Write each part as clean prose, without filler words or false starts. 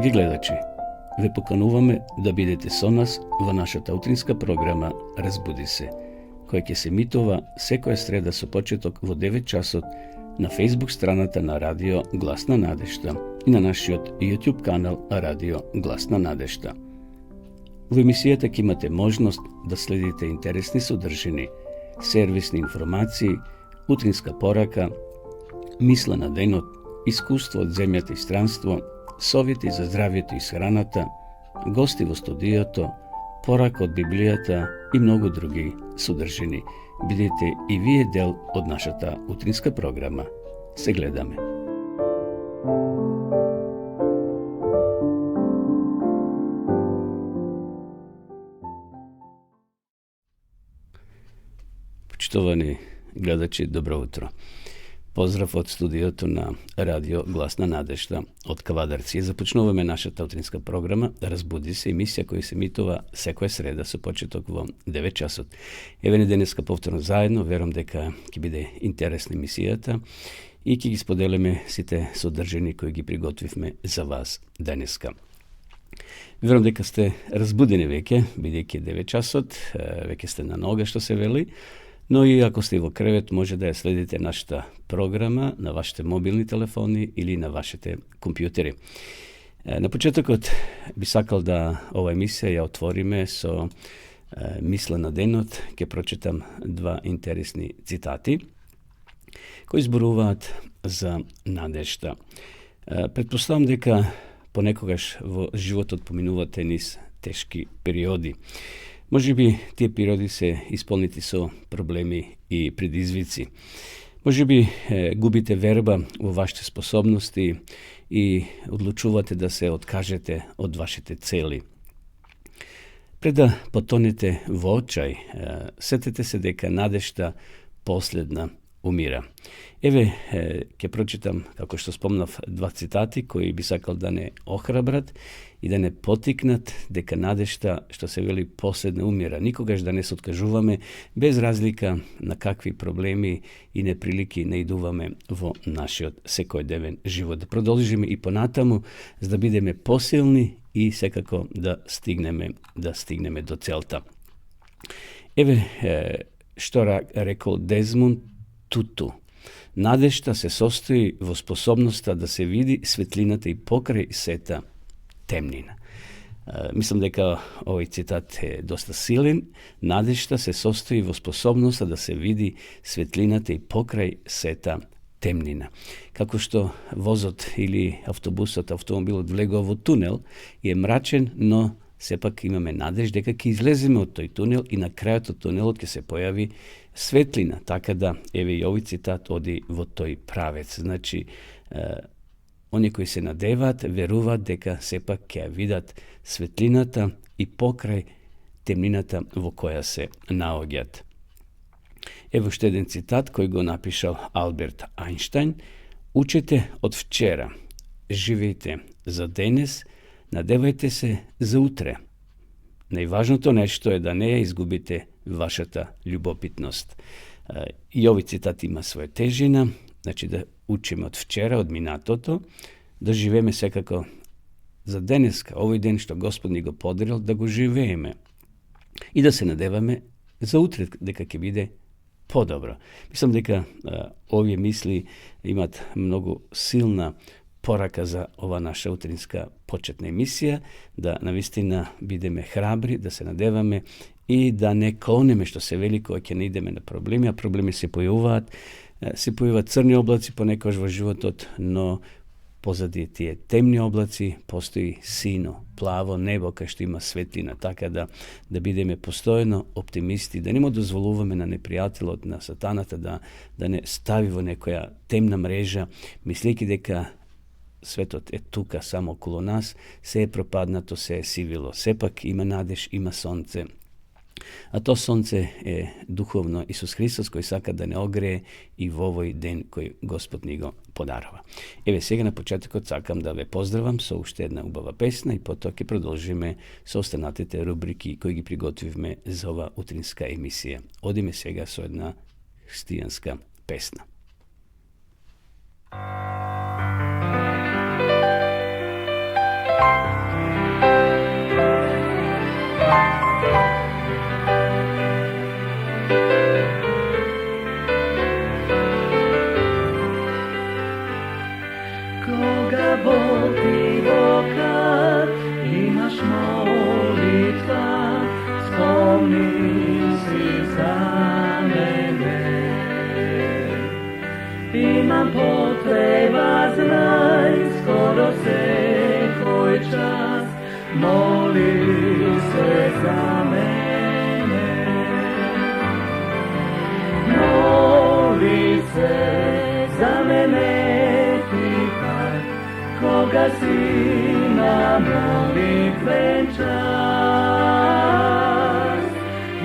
Драги гледачи, ве покануваме да бидете со нас во нашата утринска програма Разбуди се, која ќе се емитува секоја среда со почеток во 9 часот на Facebook страната на Радио Гласна надежда и на нашиот YouTube канал Радио Гласна надежда. Во емисијата ќе имате можност да следите интересни содржини, сервисни информации, утринска порака, мисла на денот, искуство од земјата и странство, совети за здравието и схраната, гости во студиото, порака од Библијата и многу други содржини. Бидете и вие дел од нашата утринска програма. Се гледаме. Почитувани гледачи, добро утро. Поздрав од студиото на Радио Гласна надежда од Кавадарци. Започнуваме нашата утринска програма Разбуди се, емисија која се емитува секоја среда со почеток во 9 часот. Еве ни денеска повторно заедно, верувам дека ќе биде интересна емисијата и ќе ги споделиме сите содржини кои ги приготвивме за вас денеска. Верувам дека сте разбудени веќе, бидејќи 9 часот, веќе сте на нога, што се вели. Но и ако сте во кревет, може да ја следите нашата програма на вашите мобилни телефони или на вашите компјутери. На почетокот би сакал да ова емисија ја отвориме со мисла на денот. Ќе прочитам два интересни цитати кои зборуваат за надежда. Претпоставам дека понекогаш во животот поминувате низ тешки периоди. Може би тие периоди се исполнети со проблеми и предизвици. Може би губите верба во вашите способности и одлучувате да се откажете од вашите цели. Пред да потонете во очај, сетете се дека надежда последна умира. Еве, ќе прочитам, како што спомнав, два цитати кои би сакал да не охрабрат и да не потикнат дека надежда, што се вели, последна умира. Никогаш да не се откажуваме, без разлика на какви проблеми и неприлики не идуваме во нашиот секојдневен живот. Да продолжиме и понатаму, за да бидеме посилни и секако да стигнеме до целта. Еве, што рекол Дезмонд Туту. Надежда се состои во способноста да се види светлината и покрај сета темнина. Мислам дека овој цитат е доста силен. Надежда се состои во способноста да се види светлината и покрај сета темнина. Како што возот или автомобилот влегува во тунел и е мрачен, но сепак имаме надежда дека ќе излеземе од тој тунел и на крајот од тунелот ќе се појави светлина. Така да, еве и овој цитат оди во тој правец. Значи, оние кои се надеваат, веруваат дека сепак ќе видат светлината и покрај темнината во која се наоѓаат. Ево уште еден цитат кој го напишал Алберт Ајнштајн. Учете од вчера, живејте за денес, надевајте се за утре. Најважното нешто е да не ја изгубите вашата љубопитност. И овој цитат има своја тежина, значи да учиме од вчера, од минатото, да живееме секако за денеска, овој ден што Господ ни го подарил, да го живееме и да се надеваме за утре, дека ќе биде подобро. Мислам дека овие мисли имат многу силна порака за ова наша утринска почетна емисија, да навистина бидеме храбри, да се надеваме и да не клонеме, што се вели, кога ќе не идеме на проблеми, а проблеми се појавуваат црни облаци понекогаш во животот, но позади тие темни облаци постои сино, плаво небо кај што има светлина, така да бидеме постојано оптимисти, да не му дозволуваме на непријателот, на сатаната да не стави во некоја темна мрежа, мислејќи дека светот е тука само околу нас, се е пропаднато, се е сивило. Сепак има надеж, има сонце. А то сонце е духовно Исус Христос кој сака да не огрее и во овој ден кој Господ ни го подарува. Еве сега на почетокот сакам да ве поздравам со уште една убава песна и потоа ќе продолжиме со останатите рубрики кои ги приготвивме за ова утринска емисија. Одиме сега со една христијанска песна. Koga vodivo kad imaš molitva, spomni si za mene. Imam potreba, znaj, skoro se koji čas, moli se za mene. Moli se za mene, koga si na molitven čas.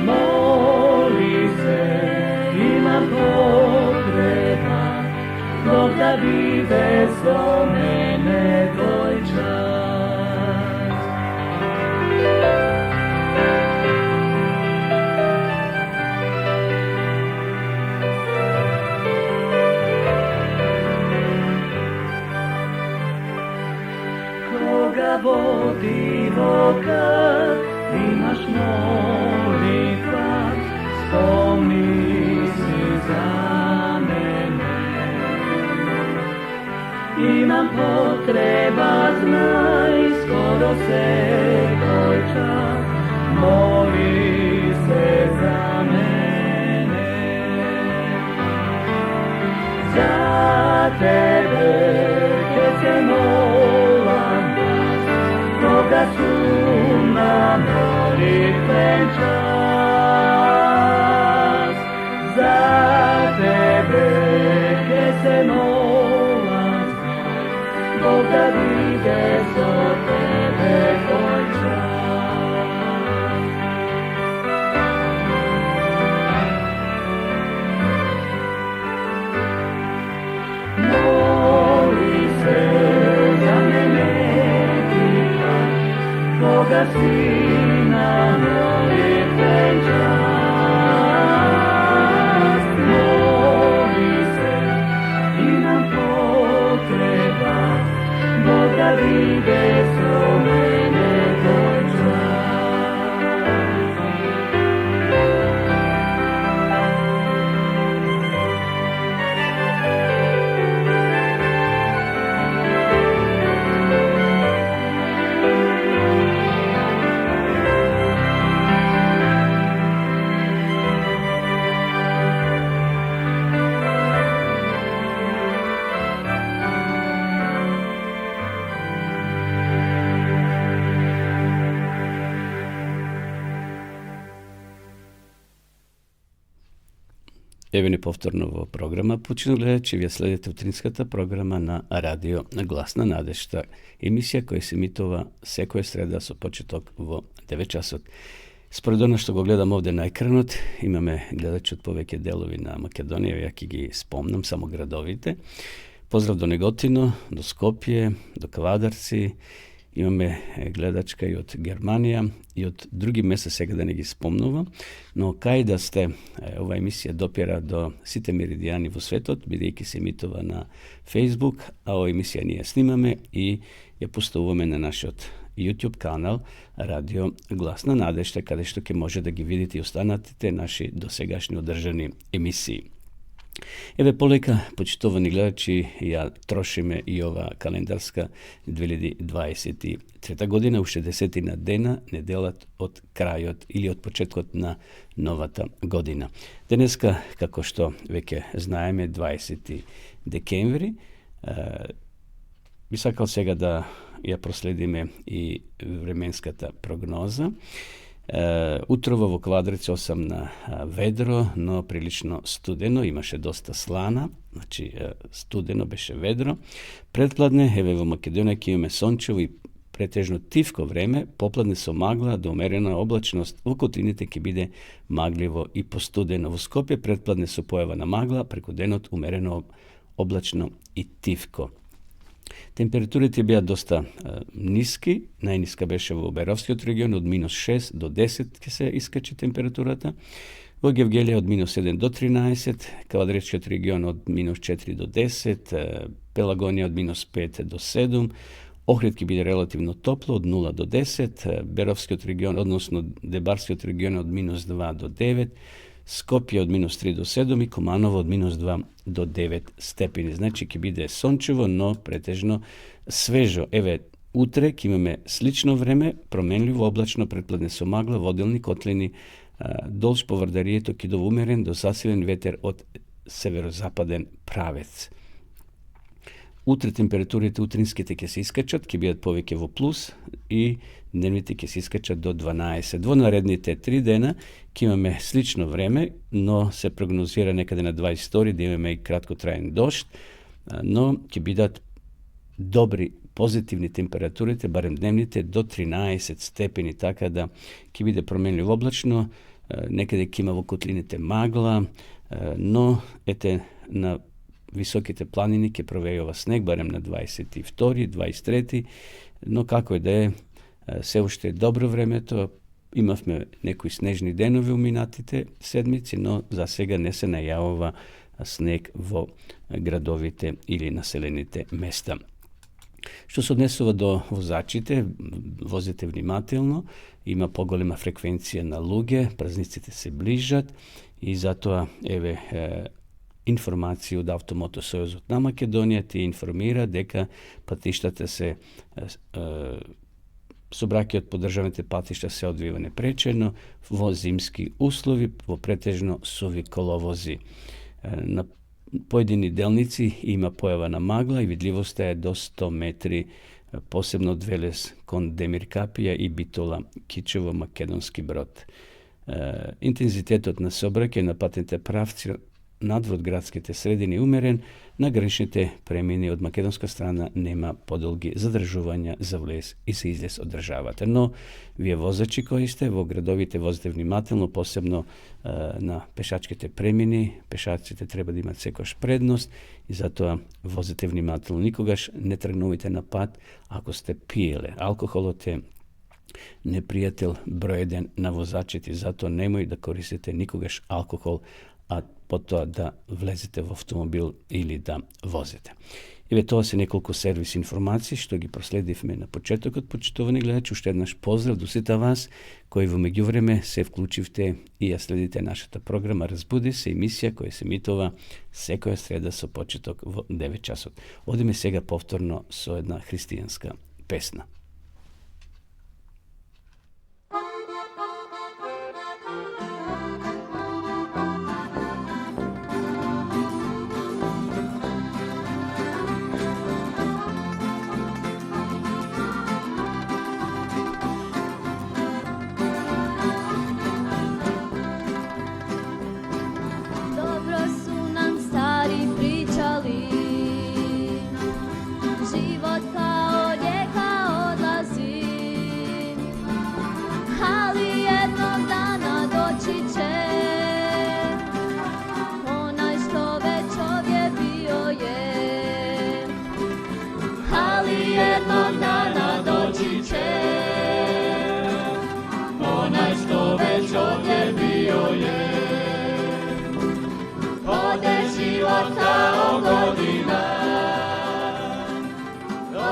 Moli se, imam potreba, Bog da vide so mene tvoj čas. Vodivo kad imaš molitva, spomni si za mene. Imam potreba, znaj, skoro se tvoj čas, moli se za mene. Za tebe kad se molam, koga su na molitven čas. Za tebe gdje se molam, Bog da vide so tebe tvoj čas. Moli se za mene, koga si na molitven čas. Moli se, imam potreba, Bog da vide so mene tvoj Evo ni повторного програма. Почина гледачи, вие следите утринската програма на радио Гласна надежта. Емисија која се емитува секоја среда со почеток во 9 часот. Според оно што го гледам овде на екранот, имаме гледачи од повеќе делови на Македонија, ја ќе ги спомнам само градовите. Поздрав до Неготино, до Скопје, до Кавадарци. Имаме гледачка и од Германија и од други места, сега да не ги спомнувам, но кај да сте, ова емисија допира до сите меридијани во светот, бидејќи се емитува на Facebook, а ова емисија ние снимаме и ја пуштуваме на нашиот YouTube канал Радио Гласна надежта, каде што ќе може да ги видите и останатите наши досегашни одржани емисии. Еве полека, почитувани гледачи, ја трошиме и ова календарска 2023 година, у 60 дена, неделат од крајот или од почеткот на новата година. Денеска, како што веќе знаеме, 20 декември, би сакал сега да ја проследиме и временската прогноза. Утрово во Квадрици 8 на ведро, но прилично студено, имаше доста слана, значи студено беше ведро. Предпладне, еве во Македонија ќе имаме сончево и претежно тивко време, попладне со магла до умерена облачност, во Котрините ќе биде магливо и постудено. Во Скопје предпладне со појава на магла, преку денот умерено облачно и тивко. Температурите беа доста ниски, најниска беше во Беровскиот регион, од -6 до 10 ќе се искачи температурата. Во Гевгелија од -7 до 13, Кавадречкиот регион од -4 до 10, Пелагонија од -5 до 7, Охрид ќе биде релативно топло од 0 до 10, Беровскиот регион, односно Дебарскиот регион од -2 до 9, Skopje od -3 do 7 i Komanovo od -2 do 9 stepeni. Znači, ki bude sončevo, no pretežno svežo. Evo, utrek imame slično vreme, promenljivo oblačno, pretpladne su magla, vodilni kotlini, dolž po Vardarijeto kidov umeren do zasilen veter od severozapaden pravec. Utre temperaturite utrinskite ke se iskačat, ki bidat povike vo plus i dnevnite ke se iskačat do 12. Dvonarednite 3 dena, ki imame slično vreme, no se prognozira nekada na 20 da imame i kratkotrajen došt, no ki bidat dobri pozitivni temperaturite, barem dnevnite, do 13 stepeni, tako da ki bide promenljivo oblačno, nekada ki ima vo kotlinite magla, no ete na visokite planinike provejova sneg, barem na 22. 23. No kako je da je, se ušte dobro vreme to, imavme nekoj snežni denovi u minatite sedmici, no za svega ne se najavova sneg vo gradovite ili naselenite mesta. Što se odnesova do vozačite, vozite vnimatilno, ima pogolema frekvencija na luge, praznicite se bližat i zato informaciju od Automoto Sojuzu na Makedonija ti informira deka platištata se sobraki od podržavnite platišta se odviva neprečeno, vo zimski uslovi, vo pretežno suvi kolovozi. Na pojedini delnici ima pojavana magla i vidljivost je do 100 metri, posebno od Veles kon Demir Kapija i Bitola Kičevo Makedonski Brod. Intenzitet od nasobrake na patente pravci nadvod gradske te sredine umeren, na graničnite premijeni od makedonska strana nema podolgi zadržuvanja za vles i se izdes održavate. No, vi vozači koji ste, vo gradovite vozite vnimatilno, posebno na pešačke te premijeni, pešaci te treba da imati sekoš prednost i zato vozite vnimatilno. Nikogaš ne trgnuvite na pad ako ste pijele. Alkohol te neprijatelj broj 1 na vozačiti, zato nemoj da koristite nikogaš alkohol, a po to da vlezete v automobil ili da vozite. Evo to se nekoliko servis informacij, što gi prosledivme na početok od početovani gledači. Ušte naš pozdrav do svita vas, koji v međuvreme se vključivte i ja sledite našata programa Razbudi se, emisija koja se mitova sekoja sreda so početok v 9 časov. Ovdje me sega povtorno so jedna hristijanska pesna.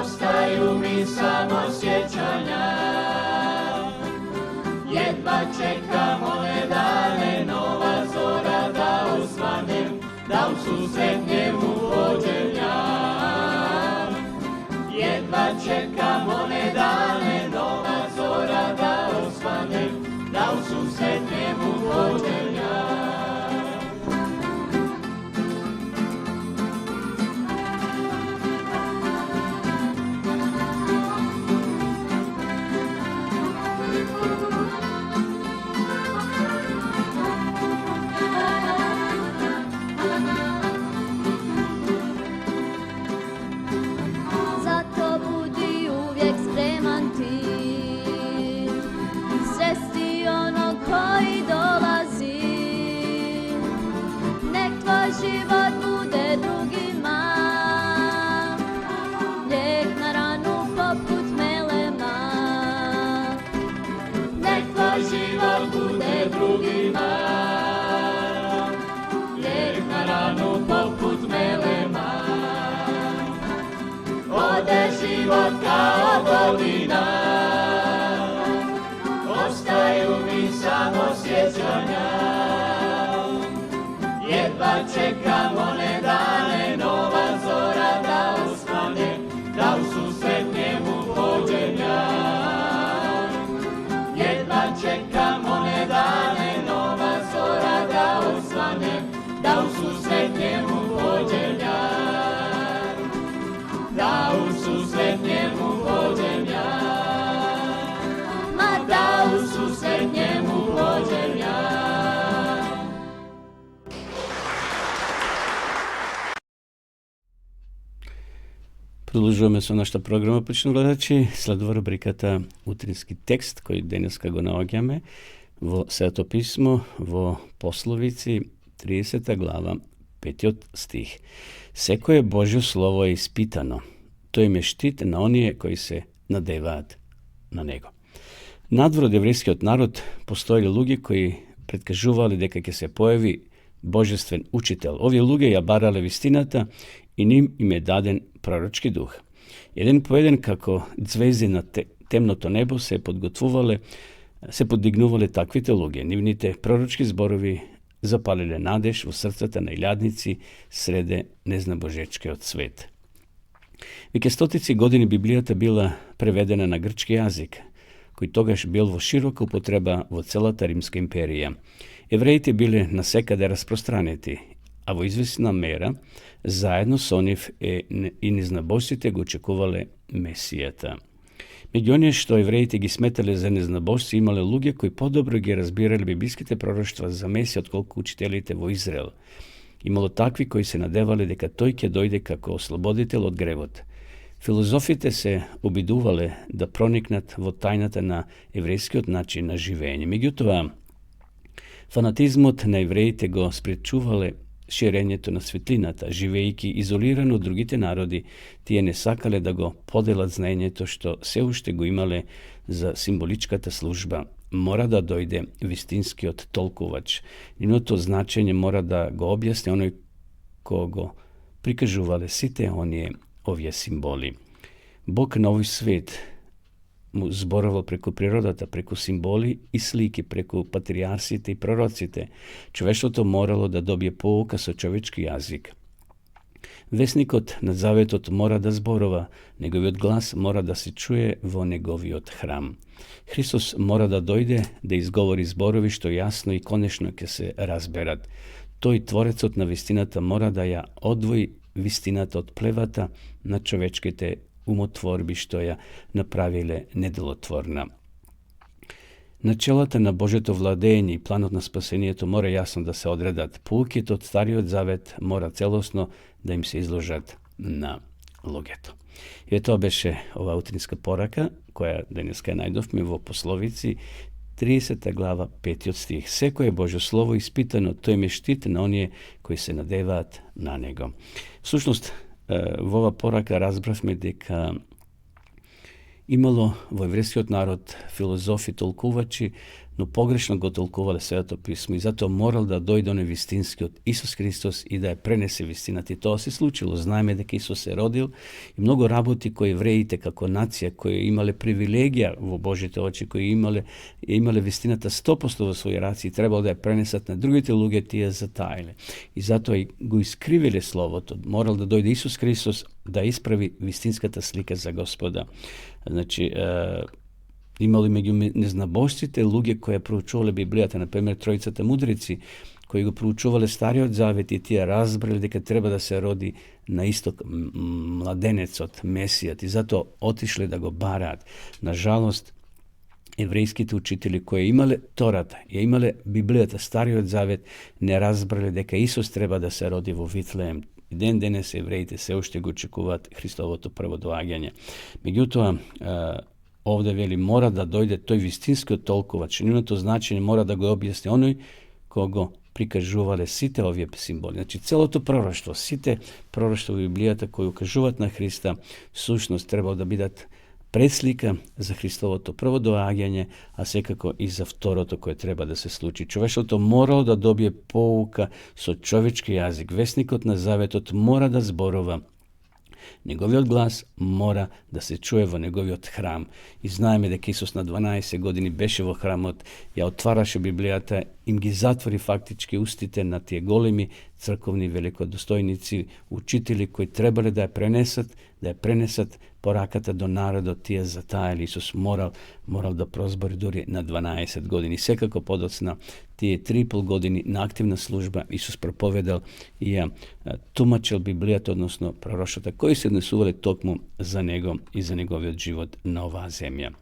Ostaju mi samo sjećanja, jedva čekam one dane, nova zora da osvanem, da u susret njemu pođem ja. Jedva čekam one dane, nova zora da osvanem, da u susret njemu pođem ja. Život kao godina, ostaju mi samo sjećanja, Jedva čekam one dane, nova zora da osvane, da u susret njemu pođem ja. Jedva čekam one dane, nova zora da osvane, da u susret njemu pođem ja. Da u susret njemu pođem ja. Ma da u susret njemu pođem ja. Продолжуваме со нашата програма, почитувани гледачи. Следува рубриката Утрински текст, кој денеска го наоѓаме во Светото писмо, во Пословици, 30 глава, 5 стих. Секое Божјо слово е испитано. Тој им е штит на оние кои се надеваат на него. Надвор од еврејскиот народ постоеле луѓе кои предкажувале дека ќе се појави божествен учител. Овие луѓе ја барале вистината и ним им е даден пророчки дух. Еден по еден, како ѕвезди на темното небо, се подигнувале таквите луѓе. Нивните пророчки зборови запалиле надеж во срцата на илјадници среде незнабожечкиот свет. Веќе стотици години Библијата била преведена на грчки јазик, кој тогаш бил во широка употреба во целата Римска империја. Евреите биле насекаде распространети, а во известна мера, заедно со нив и незнабожците го очекувале Месијата. Меѓу оние што евреите ги сметале за незнабожци, имале луѓе кои подобро ги разбирале библиските пророштва за Месија отколку учителите во Израел. Имало такви кои се надевале дека тој ќе дојде како ослободител од гревот. Филозофите се обидувале да проникнат во тајната на еврејскиот начин на живење. Меѓутоа, фанатизмот на евреите го спречувале ширењето на светлината. Живејќи изолирано од другите народи, тие не сакале да го поделат знаењето што се уште го имале за символичката служба. Мора да дојде вистинскиот толкувач. Нивното значење мора да го објасни оној кој го прикажувале сите овие символи. Бог на овој свет му зборувал преку природата, преку символи и слики, преку патриарсите и пророците. Човештвото морало да добие поука со човечки јазик. Весникот на заветот мора да зборува, неговиот глас мора да се чуе во неговиот храм. Христос мора да дојде да изговори зборови што јасно и конечно ќе се разберат. Тој, Творецот на вистината, мора да ја одвои вистината од плевата на човечките умотворби што ја направиле неделотворна. Начелата на Божето владење и планот на спасението мора јасно да се одредат. Поуките од Стариот Завет мора целосно да им се изложат на луѓето. И тоа беше ова утринска порака, која денеска најдовме во Пословици, 30 глава, 5 стих. Секое Божјо слово испитано, тој ме штит на оние кои се надеваат на него. Всушност, во ова порака разбравме дека имало во еврејскиот народ филозофи, толкувачи, но погрешно го толкувале Светото писмо и затоа морал да дојде оној вистинскиот Исус Христос и да ја пренесе вистината. И тоа се случило. Знаеме дека Исус се родил и многу работи кои евреите како нација, кои имале привилегија во Божите очи, кои имале вистината 100% во своји раци и требало да ја пренесат на другите луѓе, тие затаиле. И затоа и го искривиле словото. Морал да дојде Исус Христос да исправи вистинската слика за Господа. Значи, имали меѓу незнабожците луѓе кои проучувале Библијата, например тројцата мудрици, кои го проучувале Стариот Завет и тие разбрале дека треба да се роди на исток младенецот, Месијат, и затоа отишле да го бараат. На жалост, еврејските учители кои имале Тората, ја имале Библијата, Стариот Завет, не разбрале дека Исус треба да се роди во Витлеем. Ден денес евреите се уште го очекуваат Христовото прво доаѓање. Меѓутоа, овде вели мора да дојде тој вистинскиот толкувач. Нивното значење мора да го објасни оној кој го прикажувале сите овие символи. Значи целото пророштво, сите пророштва во Библијата кои укажуваат на Христа, всушност треба да бидат преслика за Христовото прво доаѓање, а секако и за второто кое треба да се случи. Човештвото морало да добие поука со човечки јазик. Весникот на заветот мора да зборува. Неговиот глас мора да се чуе во неговиот храм. И знаеме дека Исус на 12 години беше во храмот, ја отвараше Библијата im ги затвори фактички устите на тие големи црковни великодостојници, учители кои требале да ја пренесат пораката до народот, тие затајали. Исус морал да прозбори дури на 12 години. Секако подоцна тие 3,5 години на активна служба Исус проповедал и ја тумачил Библијата, односно пророштата, кои се однесувале токму за него и за неговиот живот на оваа земја.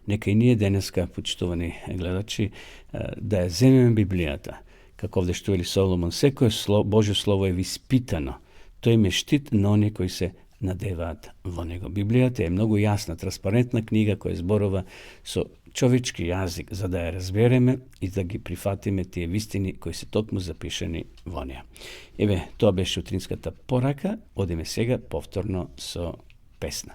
Нека и ние денеска, почитувани гледачи, да ја земеме Библијата. Како овде што вели Соломон, секое Божјо слово е виспитано. Тој им е штит на оние кои се надеваат во него. Библијата е многу јасна, транспарентна книга која зборува со човечки јазик за да ја разбереме и да ги прифатиме тие вистини кои се токму запишани во неа. Еве, тоа беше утринската порака. Одиме сега повторно со песна.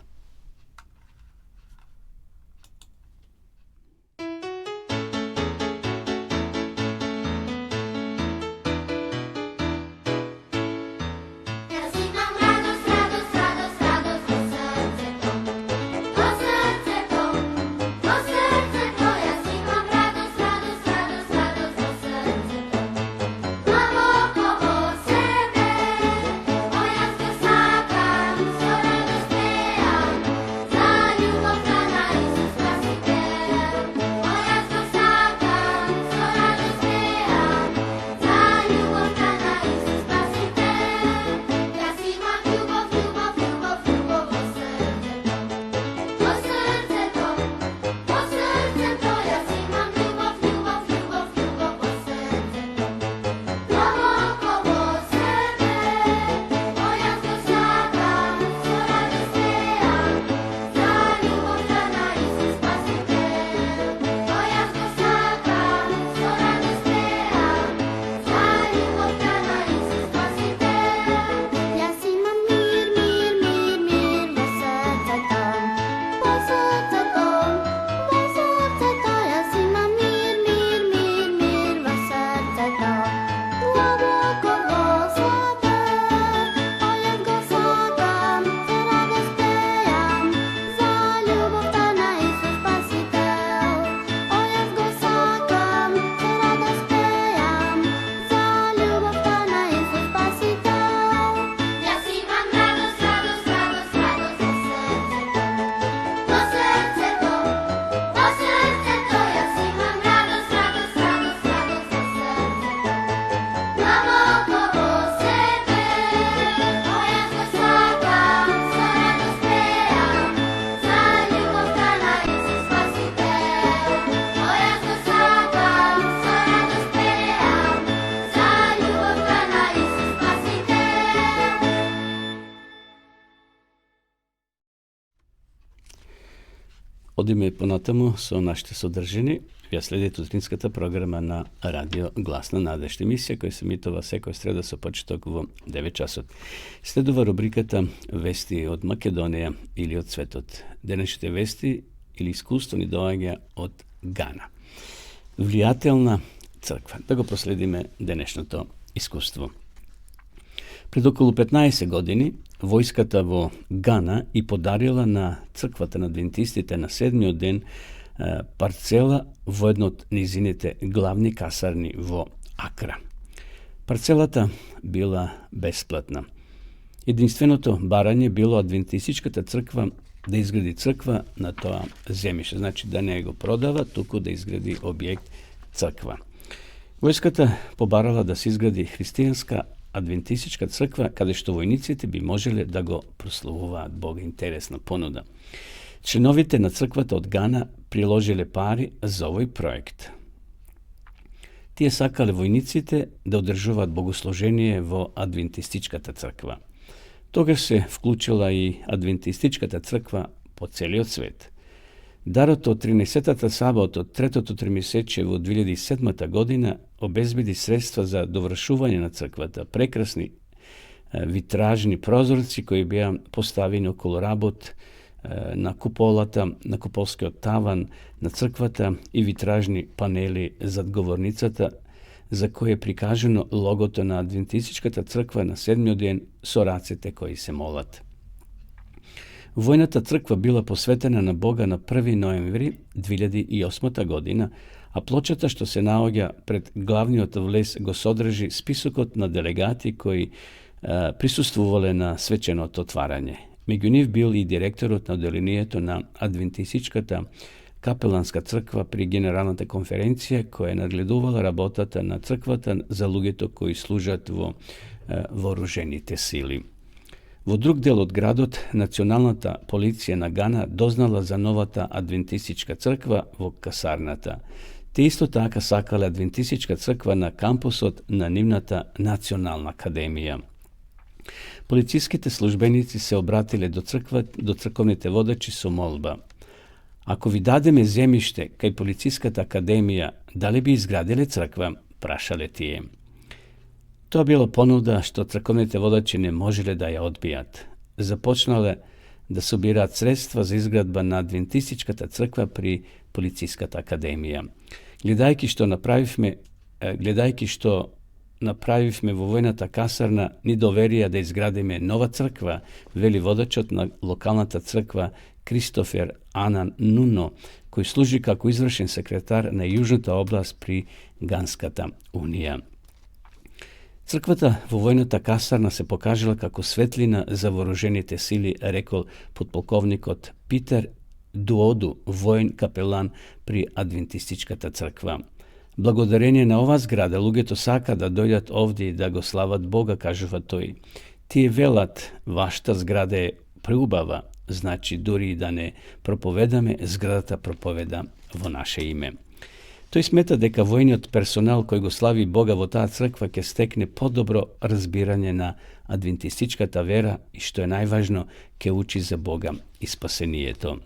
Одиме понатаму со нашите содржини. Ја следите утринската програма на Радио Гласна надежда, емисија која се емитува секоја среда со почеток во 9 часот. Следува рубриката Вести од Македонија или од светот. Денешните вести или искуство ни доаѓа од Гана. Влијателна црква. Да го проследиме денешното искуство. Пред околу 15 години војската во Гана и подарила на црквата на адвентистите на 7-миот ден парцела во едно од низините главни касарни во Акра. Парцелата била бесплатна. Единственото барање било адвентистичката црква да изгради црква на тоа земјиште. Значи да не го продава, туку да изгради објект црква. Војската побарала да се изгради христијанска адвентистичка црква, каде што војниците би можеле да го прославуваат Бога. Интересна понуда. Членовите на црквата од Гана приложиле пари за овој проект. Тие сакале војниците да одржуваат богослужение во адвентистичката црква. Тогаш се вклучила и адвентистичката црква по целиот свет. Дарот од 13-та сабота од третото тримесечие во 2007 година обезбеди средства за довршување на црквата, прекрасни витражни прозорци кои беа поставени околу работ на куполата, на куполскиот таван на црквата и витражни панели зад говорницата, за кој е прикажено логото на адвентистичката црква на 7-миот ден со рацете кои се молат. Војната црква била посветена на Бога на 1 ноември 2008 година, a pločata što se naoѓа пред главниот влез го содржи списокот на делегати кои присуствувале на свеченото отварање. Меѓу нив бил и директорот на оделението на Адвентистичката капеланска црква при Генералната конференција која надгледувала работата на црквата за луѓето кои служат во вооружените сили. Во друг дел од градот, националната полиција на Гана дознала за новата адвентистичка црква во касарната. Те исто така сакале адвентистичка црква на кампусот на нивната национална академија. Полициските службеници се обратиле до црковните водачи со молба. Ако ви дадеме земјиште кај полициската академија, дали би изградиле црква? Прашале тие. Тоа било понуда што црковните водачи не можеле да ја одбијат. Започнале да собираат средства за изградба на адвентистичката црква при полициската академија. Гледајќи што направивме во војната касарна, ни доверија да изградиме нова црква, вели водачот на локалната црква Кристофер Анан Нуно, кој служи како извршен секретар на јужната област при Ганската унија. Црквата во војната касарна се покажала како светлина за вооружените сили, рекол подполковникот Питер Дуоду, воен капелан при Адвентистичката црква. Благодарение на оваа зграда, луѓето сака да дојдат овде и да го слават Бога, кажува тој. Тие велат, вашата зграда е преубава, значи дури и да не проповедаме, зградата проповеда во наше име. Тој смета дека војниот персонал кој го слави Бога во таа црква ќе стекне подобро разбирање на адвентистичката вера и што е најважно, ќе учи за Бога и спасението.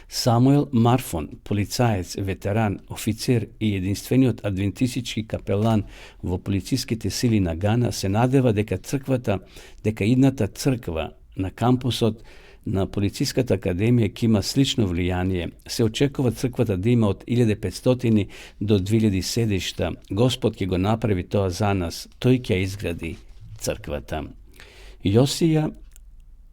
Самуел Марфон, полицаец, ветеран, офицер и единствениот адвентистички капелан во полициските сили на Гана, се надева дека идната црква на кампусот на полициската академија ќе има слично влијание. Се очекува црквата да има од 1500 до 2000 седишта. Господ ќе го направи тоа за нас. Тој ќе изгради црквата. Јосија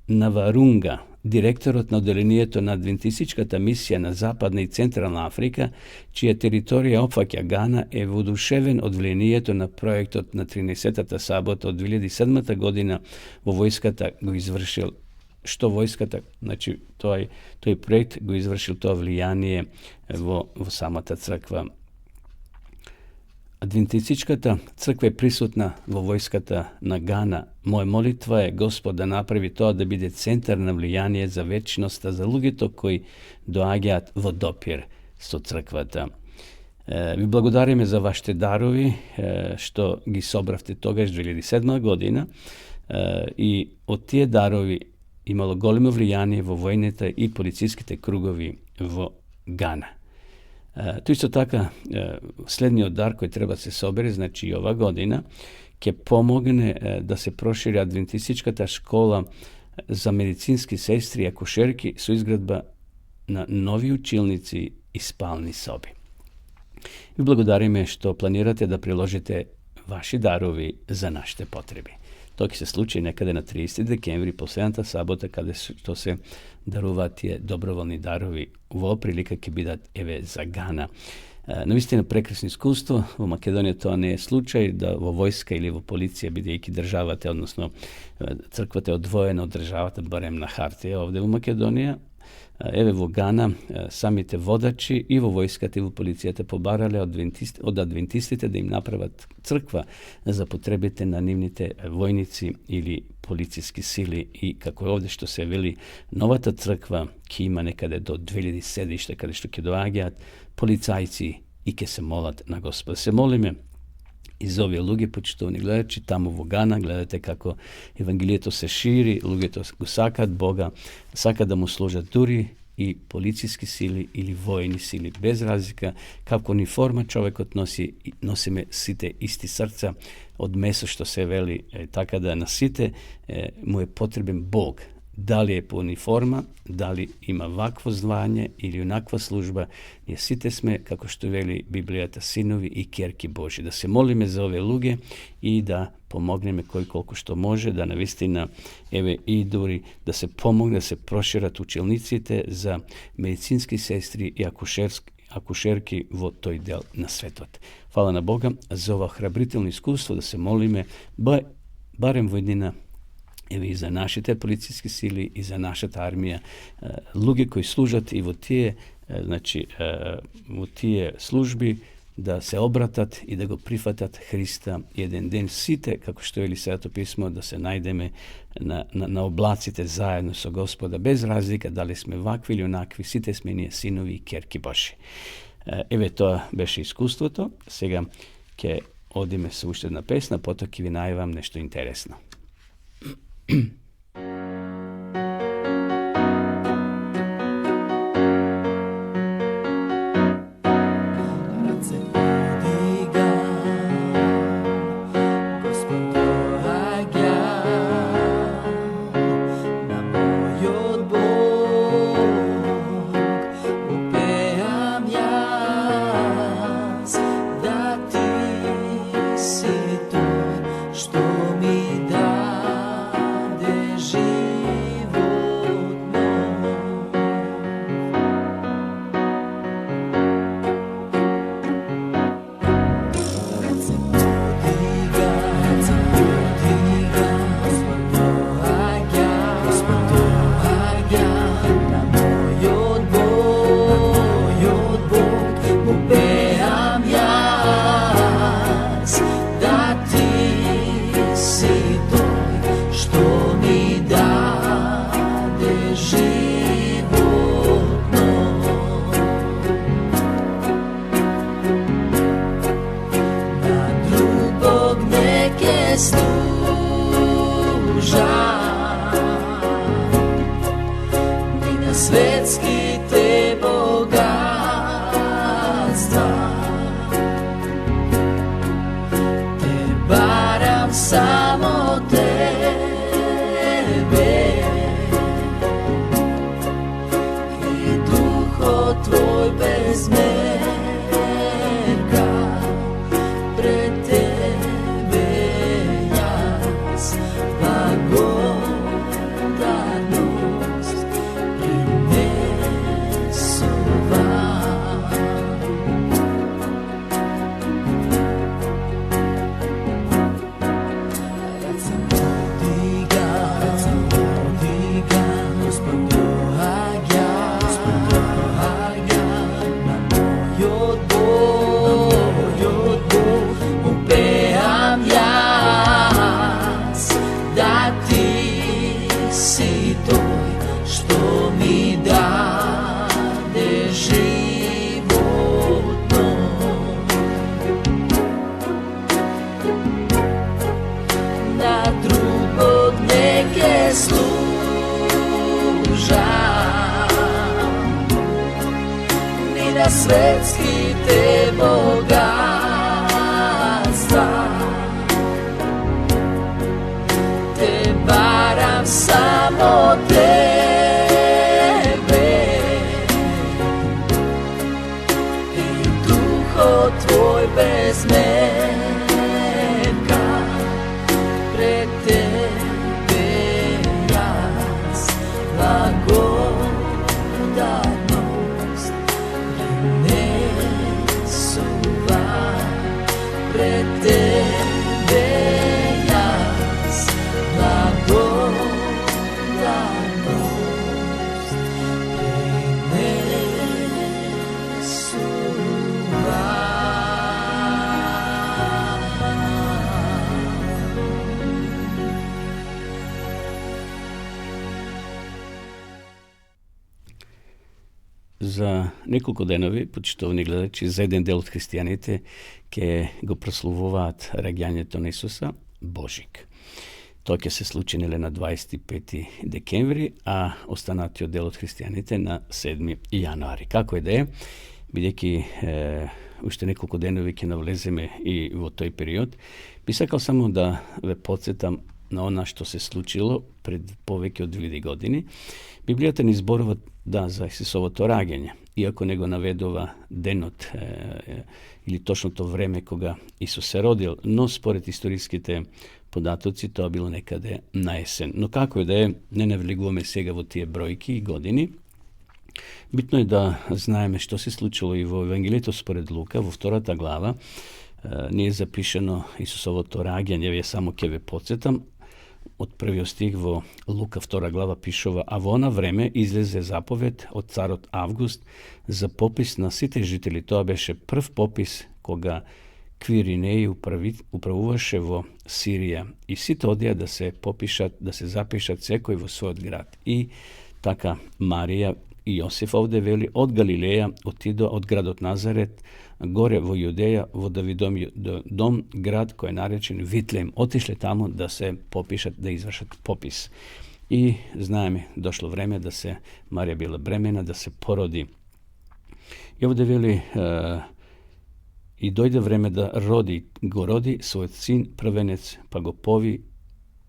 Наварунга, директорот на оделението на адвентистичката мисија на Западна и Централна Африка, чија територија опфаќа Гана, е воодушевен од влијанието на проектот на 13-та сабота од 2007 година во војската го извршил значи тој проект го извршил тоа влијание во самата црква. Адвентистичката црква е присутна во војската на Гана. Моја молитва е Господ да направи тоа да биде центар на влијание за вечноста за луѓето кои доаѓаат во допир со црквата. Ви благодариме за вашите дарови што ги собравте тогаш 2007 година и од тие дарови имало големо влијание во војните и полициските кругови во Гана. Тој исто така, следниот дар кој треба да се собере, значи и ова година, ќе помогне да се прошири адвентистичката школа за медицински сестри и акушерки со изградба на нови училници и спални соби. Ви благодариме што планирате да приложите ваши дарови за нашите потреби. Тоа ќе се случи некаде на 30 декември, последната сабота, каде што се даруваат тие доброволни дарови. Во прилика ќе бидат за Гана. Навистина прекрасно искуство. Во Македонија тоа не е случај, да во војска или во полиција, бидејќи државата, односно црквата е одвоена од државата, барем на хартија овде во Македонија. Во Гана самите водачи и во војската и во полицијата побарале од адвентистите да им направат црква за потребите на нивните војници или полициски сили, и како овде што се вели, новата црква ќе има некаде до 2000 седишта каде што ќе доаѓаат полицајци и ќе се молат на Господ. Се молиме и за овие луѓе, почитувани гледачи, таму во Гана, гледате како Евангелието се шири, луѓето го сакаат Бога, сакаат да му служат дури и полициски сили или војни сили, без разлика како униформа човекот носиме сите исти срца, од месо што се вели, така да на сите му е потребен Бог. Дали е по униформа, дали има вакво звање или онаква служба, ние сите сме, како што вели Библијата, синови и ќерки Божи. Да се молиме за овие луѓе и да помогнеме кој колку што може, да навистина и дури да се помогне да се прошират училниците за медицински сестри и akušerki vo toj del na svetot. Hvala na Boga za ovo hrabritelno iskustvo da se molime barem vojnina i za naše te policijske sili i za naša ta armija, lugi koji služat i u tije službi da se obratat i da go prihvatat Hrista jedan den site, kako što je Sveto pismo, da se najdeme na oblacite zajedno sa Gospoda, bez razlika da li sme ovakvi ili onakvi, site sme nije sinovi i kerki Boži. Evo to beše iskustvo to. Сега ke odime se ušte jedna pesna, potom ki vi najvam nešto interesno. Svetski te bogatstva, te baram samo tebe i duho tvoj bez metka, pred tebe jas blagodatnost pred tebe jas blagodatnost Za nekoliko denovi, počtovni gledači, za jedan del od hristijanite, ke go prosluvovat rađanjeto na Isusa, Božik. To ke se slučinile na 25. dekembri, a ostanatio del od hristijanite na 7. januari. Kako je da je? Vidjeki ušte nekoliko denovi ke navlezeme i u toj period. Bi sakal samo da ve podsjetam na ona što se slučilo pred poveke od 2000 godini. Biblията ni zborova da za Исусовото раѓање, иако него наведува денот или точното време кога Исус се родил, но според историските податоци тоа било некаде на есен. Но како е да е, не навлегуваме сега во тие бројки и години, Bitno je da знаеме što se случило и во Евангелието според Лука, во втората глава, не е запишено Исусовото раѓање, ја само ќе ве подсетам, од првиот стих во Лука 2 глава пишува: а во она време излезе заповед од царот Август за попис на сите жители. Тоа беше прв попис кога Квиринеј управуваше во Сирија и сите одија да се попишат, да се запишат секој во својот град. И така Марија и Јосиф овде вели од Галилеја отидоа од градот Назарет горе во Јудеја, во Давидом дом, град кој е наречен Витлеем. Отишле таму да се попишат, да извршат попис. И знаеме, дошло време да се, Марија била бремена, да се породи. И овде вели и дојде време да го роди својот син првенец, па го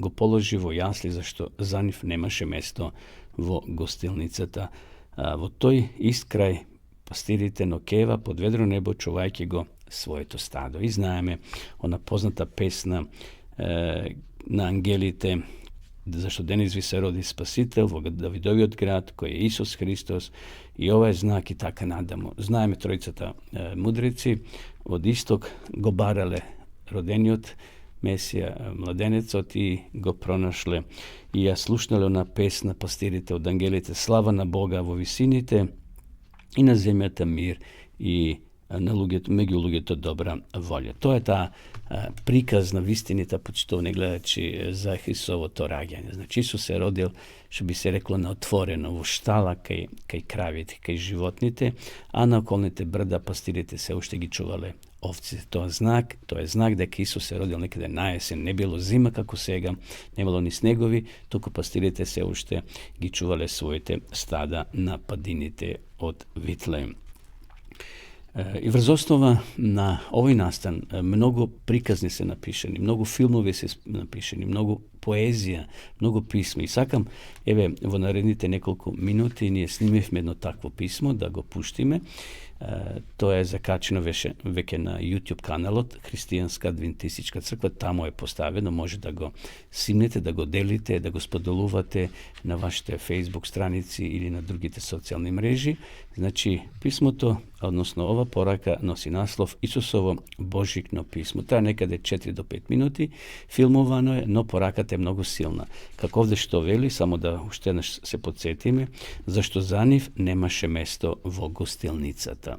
положи во јасли, зашто за нив немаше место во гостилницата. Во тој ист крај пастирите нокева под ведро небо, чувајќи го своето стадо. И знаеме она позната песна на ангелите, зашто денес ви се роди Спасител во Давидовиот град, кој е Исус Христос, и ова е знак и така надамо. Знаеме тројцата мудреци од исток го барале родениот Месија, младенецот, и го пронашле и ја слушнале на песна пастирите од ангелите: слава на Бога во висините и на земјата мир и на луѓето, меѓу луѓето добра волја. Тоа е таа приказ на вистините, почитувани гледачи, за Христовото раѓање. Значи Исус се родил, што би се рекло, на отворено, во штала кај кравите, кај животните, а на околните брда пастирите се уште ги чувале овците. Тоа е знак дека Исус се родил некаде на есен. Не било зима како сега, немало ни снегови, туку пастирите се уште ги чувале своите стада на падините од Витлеем. И врз основа на овој настан многу приказни се напишани, многу филмови се напишани, многу поезија, многу писма. И сакам, еве, во наредните неколку минути ние снимивме едно такво писмо да го пуштиме. Тоа е закачено веќе на YouTube каналот Христијанска адвентистичка црква, таму е поставено, може да го симнете, да го делите, да го споделувате на вашите Facebook страници или на другите социјални мрежи. Значи, писмото, односно ова порака, носи наслов Исусово Божикно писмо. Тоа е некаде 4 до 5 минути, филмовано е, но пораката е многу силна. Како овде што вели, само да уште еднаш се подсетиме, зашто за нив немаше место во гостилницата.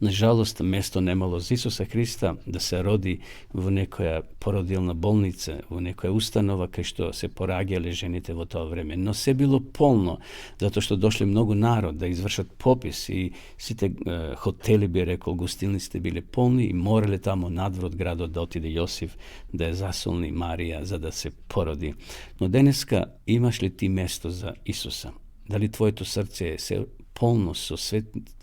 Нажалост, место немало за Исуса Христа да се роди во некоја породилна болница, во некоја установа кај што се пораѓале жените во тоа време. Но се било полно, затоа што дошли многу народ да извршат попис и сите хотели, би рекол, гостилниците биле полни и морале тамо надвор од градот да отиде Јосиф да ја засолни Марија за да се породи. Но денеска имаш ли ти место за Исуса? Дали твоето срце е полно со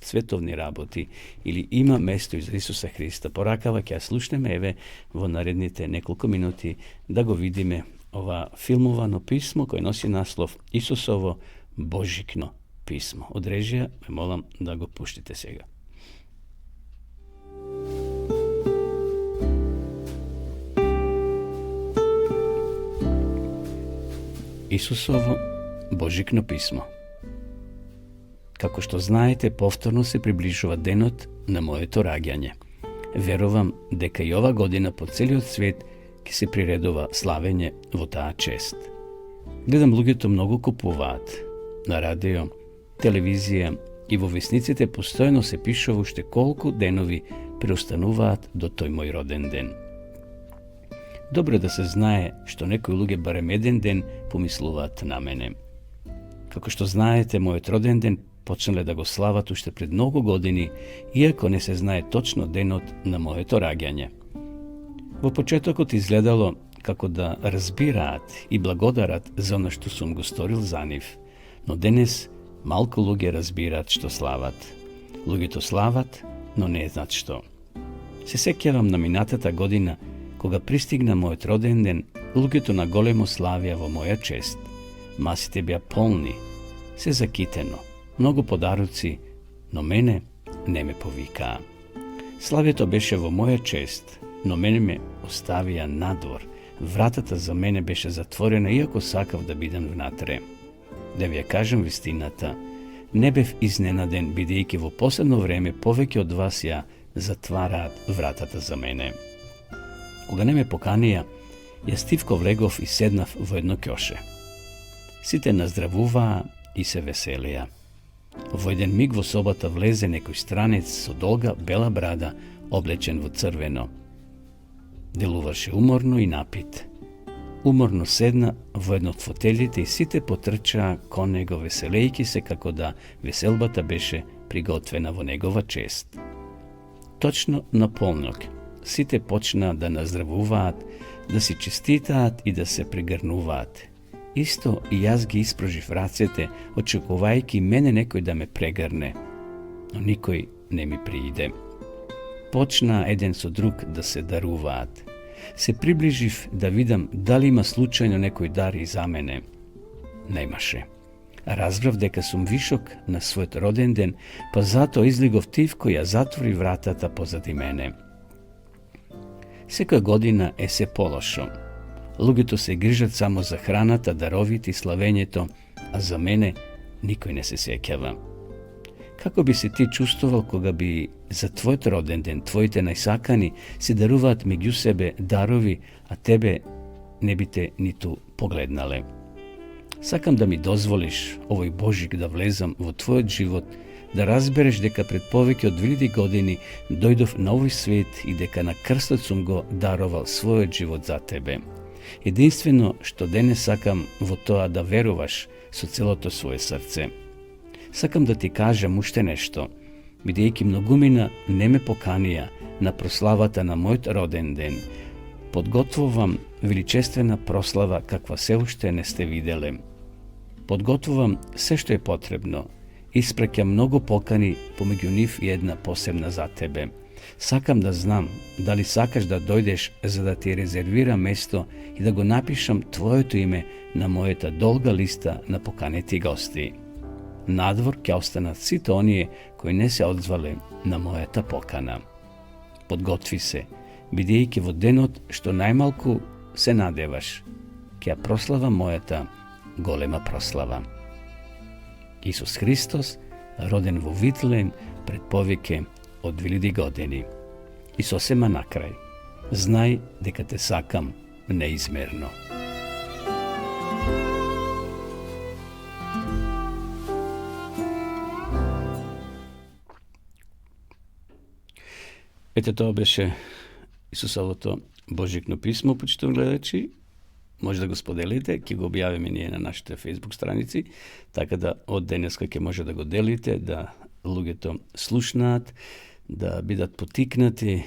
световни работи или има место за Исуса Христа? Поракава ќе ја слушнеме еве во наредните неколку минути да го видиме ова филмовано писмо кој носи наслов Исусово Божикно писмо. Од режија ме молам да го пуштите сега. Исусово Божикно писмо. Како што знаете, повторно се приближува денот на моето раѓање. Верувам дека и ова година по целиот свет ќе се приредува славење во таа чест. Гледам луѓето многу купуваат. На радио, телевизија и во весниците постојано се пишува уште колку денови преостануваат до тој мој роден ден. Добро да се знае што некои луѓе барем еден ден помислуваат на мене. Како што знаете, мојот роден ден почнале да го слават уште пред многу години, иако не се знае точно денот на моето раѓање. Во почетокот изгледало како да разбираат и благодарат за она што сум го сторил за нив, но денес малку луѓе разбираат што слават. Луѓето слават, но не знаат што. Се сеќавам на минатата година, кога пристигна мојот роден ден, луѓето на големо славија во моја чест. Масите беа полни, се закитено, многу подароци, но мене не ме повикаа. Славието беше во моја чест, но мене ме оставија надвор. Вратата за мене беше затворена, иако сакав да бидам внатре. Да ви ја кажам вистината, не бев изненаден, бидејќи во последно време повеќе од вас ја затвараат вратата за мене. Кога не ме поканија, ја стивко влегов и седнав во едно ќоше. Сите наздравуваа и се веселија. Во еден миг во собата влезе некој странец со долга бела брада, облечен во црвено. Делуваше уморно и напит. Уморно седна во едно од фотелите и сите потрчаа кон него, веселејќи се како да веселбата беше приготвена во негова чест. Точно на полнок сите почнаа да наздравуваат, да си честитаат и да се прегрнуваат. Исто и јас ги испружив рацете, очекувајќи мене некој да ме прегрне, но никој не ми прииде. Почнаа еден со друг да се даруваат. Се приближив да видам дали има случајно некој дар и за мене. Немаше. Разбрав дека сум вишок на својот роден ден, па затоа излигов тивко и ја затвори вратата позади мене. Секоја година е се полошо. Луѓето се грижат само за храната, даровите и славењето, а за мене никој не се сеќава. Како би се ти чувствувал кога би за твојот роден ден, твоите најсакани се даруваат меѓу себе дарови, а тебе не би те ниту погледнале? Сакам да ми дозволиш, овој Божик, да влезам во твојот живот, да разбереш дека пред повеќе од 2000 години дојдов на овој свет и дека на крстот сум го даровал својот живот за тебе. Единствено што денес сакам во тоа да веруваш со целото свое срце. Сакам да ти кажам уште нешто, бидејќи многумина не ме поканија на прославата на мојот роден ден. Подготвувам величествена прослава каква се уште не сте виделе. Подготвувам се што е потребно. Испраќам многу покани, помеѓу нив и една посебна за тебе. Сакам да знам дали сакаш да дојдеш за да ти резервирам место и да го напишам твоето име на мојата долга листа на поканети гости. Надвор ќе останат сите оние кои не се одзвале на мојата покана. Подготви се, бидејќи во денот што најмалку се надеваш, ќе ја прослава мојата голема прослава. Исус Христос, роден во Витлеем пред повеќе од 2000 години. И сосема накрај, знај дека те сакам неизмерно. Ете, тоа беше Исусовото Божикно писмо, почитувани гледачи. Може да го споделите, ќе го објавиме ние на нашите Facebook страници, така да од денеска ќе може да го делите, да луѓето слушнаат, да бидат потикнати,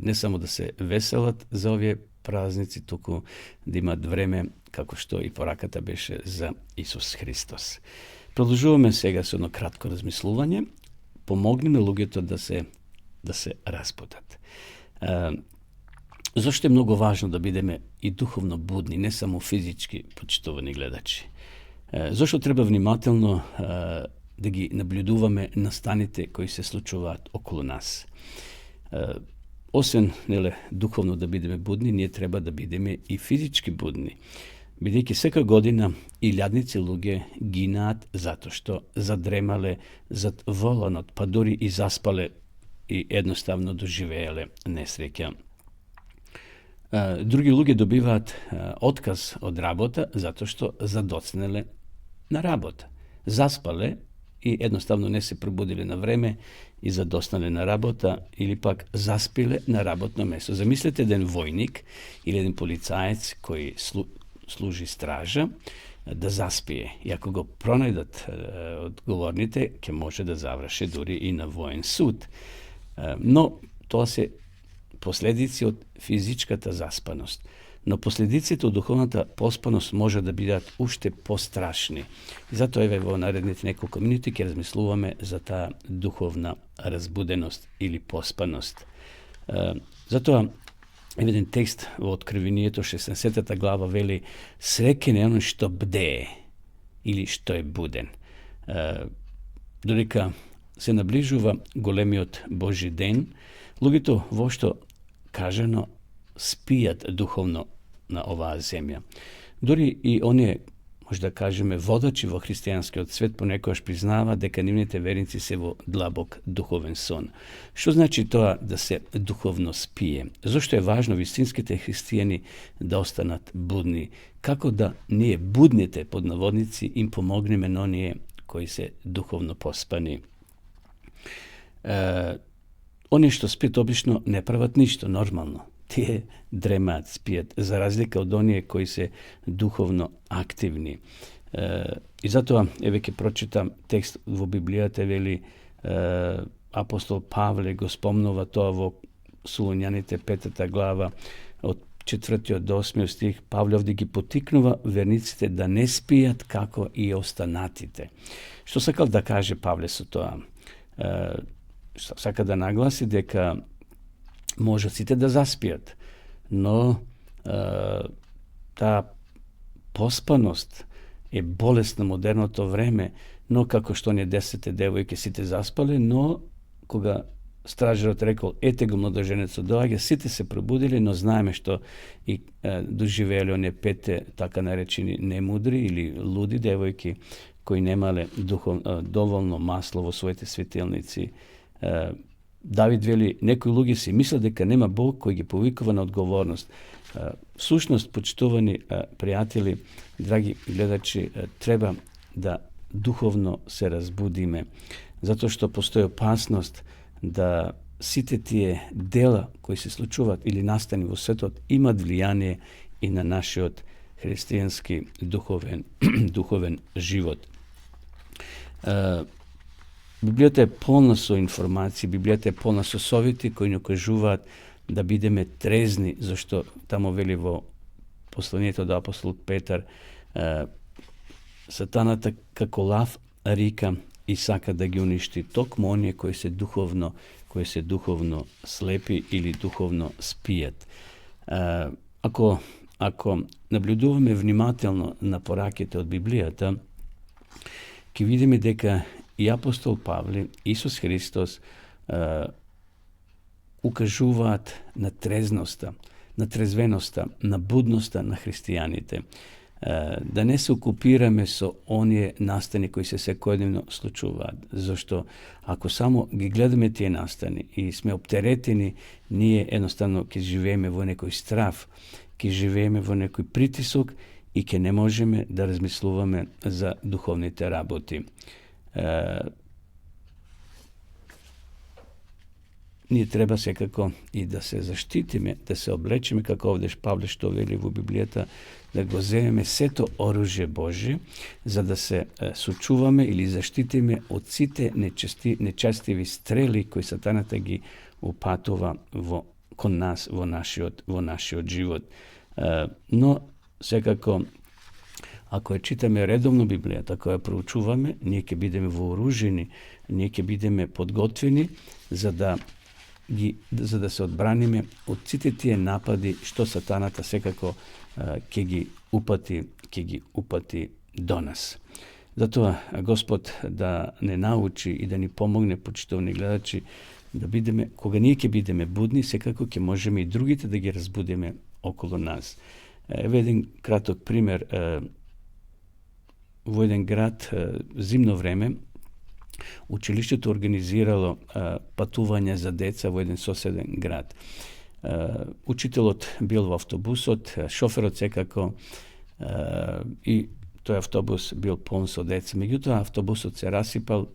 не само да се веселат за овие празници, туку да имат време, како што и пораката беше за Исус Христос. Продолжуваме сега со едно кратко размислување. Помогнеме луѓето да се разбудат. Зошто е многу важно да бидеме и духовно будни, не само физички, почитувани гледачи? Зошто треба внимателно да ги наблюдуваме настаните кои се случуваат околу нас? Освен духовно да бидеме будни, ние треба да бидеме и физички будни. Бидејќи сека година илјадници луѓе гинаат затоа што задремале зад воланот, па дури и заспале и едноставно доживееле несреќа. Други луѓе добиваат отказ од работа затоа што задоцнеле на работа. Заспале и едноставно не се пробудиле на време и задоснале на работа или пак заспиле на работно место. Замислете еден војник или еден полицаец кој служи стража да заспие. И ако го пронајдат одговорните, ќе може да заврши дури и на воен суд. Но тоа се последици од физичката заспаност. Но последиците од духовната поспаност може да бидат уште пострашни. И затоа еве во наредните неколку минути ќе размислуваме за таа духовна разбуденост или поспаност. Затоа еден текст во Откровението 16 глава вели: среќен е оној што бдее или што е буден. Додека се наближува големиот Божи ден, луѓето вошто кажано спијат духовно на оваа земја. Дори и оние, možda kažeme, vodači vo hristijanski od svet ponekož priznava дека нивните верници се во длабок духовен сон. Што значи тоа да се духовно спие? Зошто е важно вистинските христијани да останат будни? Како да ние будните, под наводници, им помогнеме на оние кои се духовно поспани? Они што спијат обично не прават ништо нормално. Тие дремаат, спијат, за разлика од оние кои се духовно активни. И затоа, еве ќе прочитам текст во Библијата, вели апостол Павле го спомнува тоа во Солуњаните 5 глава, од 4 до 8 стих. Павле овде ги потикнува верниците да не спијат како и останатите. Што сакал да каже Павле со тоа? Сака да нагласи дека може сите да заспијат, но таа поспаност е болест на модерното време, но како што не 10 девојки сите заспале, но кога стражерот рекол ете го младоженецот доаѓа, сите се пробудили, но знаеме што и доживееле оние 5 така наречени немудри или луди девојки кои немале доволно масло во своите светилници. Давид вели, некои луѓе си мислат дека нема Бог кој ги повикува на одговорност. Всушност, почитувани пријатели, драги гледачи, треба да духовно се разбудиме, затоа што постои опасност да сите тие дела кои се случуваат или настани во светот имат влијание и на нашиот христијански духовен живот. Библијата е полна со информации, Библијата е полна со совети кои ни кажуваат да бидеме трезни, зашто тамо вели во посланието до апостол Петар, сатаната како лав рика и сака да ги уништи токму оние кои се духовно слепи или духовно спијат. Ако наблюдуваме внимателно на пораките од Библијата, ќе видиме дека и апостол Павле, Исус Христос укажуваат на трезноста, на трезвеноста, на будноста на христијаните. Да не се окупираме со оние настани кои се секојдневно случуваат, зашто ако само ги гледаме тие настани и сме оптеретени, ние едноставно ќе живееме во некој страв, ќе живееме во некој притисок и ќе не можеме да размислуваме за духовните работи. Ние треба секако и да се заштитиме, да се облечеме, како овде Павле што вели во Библијата, да го земеме сето оружје Божје, за да се сочуваме или заштитиме од сите нечестиви стрели кои сатаната ги упатува кон нас во нашиот живот. Но секако, ако ја читаме редовно Библијата, ако ја проучуваме, ние ќе бидеме вооружени, ние ќе бидеме подготвени за да се одбраниме од сите тие напади што сатаната секако ќе ги упати до нас. Затоа Господ да не научи и да ни помогне, почитувани гледачи, да бидеме, кога ние ќе бидеме будни, секако ќе можеме и другите да ги разбудиме околу нас. Еве еден краток пример. Во еден град, зимно време, училиштето организирало патување за деца во еден соседен град. Учителот бил во автобусот, шоферот секако, и тој автобус бил полн со деца. Меѓутоа, автобусот се расипал,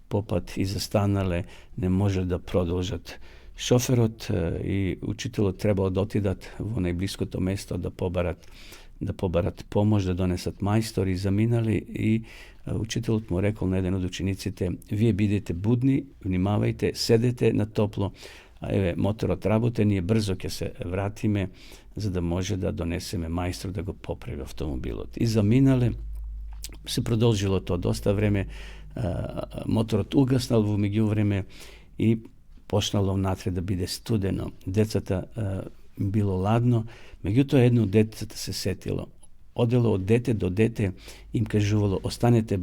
попат и застанале, не може да продолжат. Шоферот и учителот требало да отидат во најблиското место да побарат помош, да донесат мајстори, заминали и учителот му рекол на еден од учениците: вие бидете будни, внимавајте, седете на топло, а еве моторот работе, ние брзо ќе се вратиме за да може да донесеме мајстор да го поправи автомобилот. И заминале, се продолжило тоа доста време, моторот угаснал во меѓувреме и почнало внатре да биде студено. Децата било ладно, меѓутоа едно од децата се сетило: odelo od dete do dete, im kažuvalo ostanete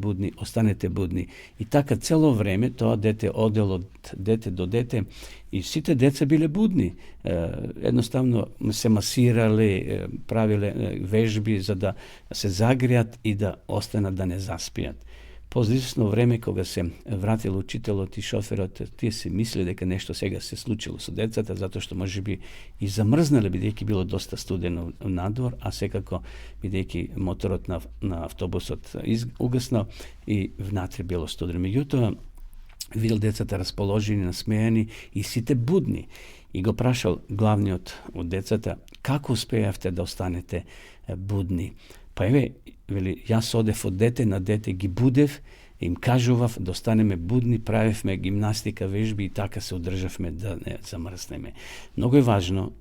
budni. I tako celo vreme to dete odelo od dete do dete i svi te deca bile budni. Jednostavno se masirali, pravile vežbi za da se zagrijat i da ostane da ne zaspijat. Po izvjesno vreme koga se vratilo učitelo ti šofera, ti si mislili da nešto svega se slučilo su decata, zato što može bi i zamrznali bi deki bilo dosta studeno nadvor, a sekako bi deki motorot na autobus ugasnao i vnatri bilo studeno. Međutim, vidjeli decata raspoloženi, nasmejani i site budni. I go prašal glavni od decata, kako uspejavte da ostanete budni? Pa evo, veli, ja sodev od dete na dete gi budev, im kažuvav, da ostaneme budni, pravev me gimnastika vežbi i taka se udržav me da ne zamrzne me. Mnogo je važno,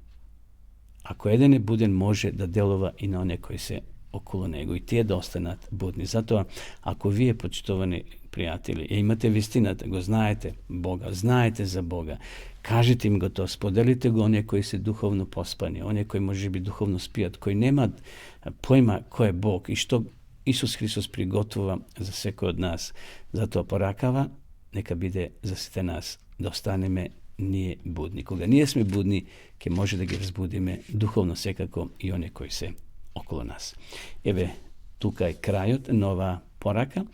ako jedan je buden, može da delova i na one koji se okolo nego i tije da ostanat budni. Zato ako vi je počtovani prijatelji, imate vistina da go znajete Boga, znajete za Boga, kažite im go to, spodelite go one koji se duhovno pospani, one koji može biti duhovno spijat, koji nema pojma ko je Bog i što Isus Hristos prigotova za sve od nas. Zato porakava, neka bide za sve nas, da ostaneme nije budni. Koga nije sme budni, ke može da ga razbudime duhovno sekako i one koji se okolo nas. Evo, tukaj krajot, nova poraka.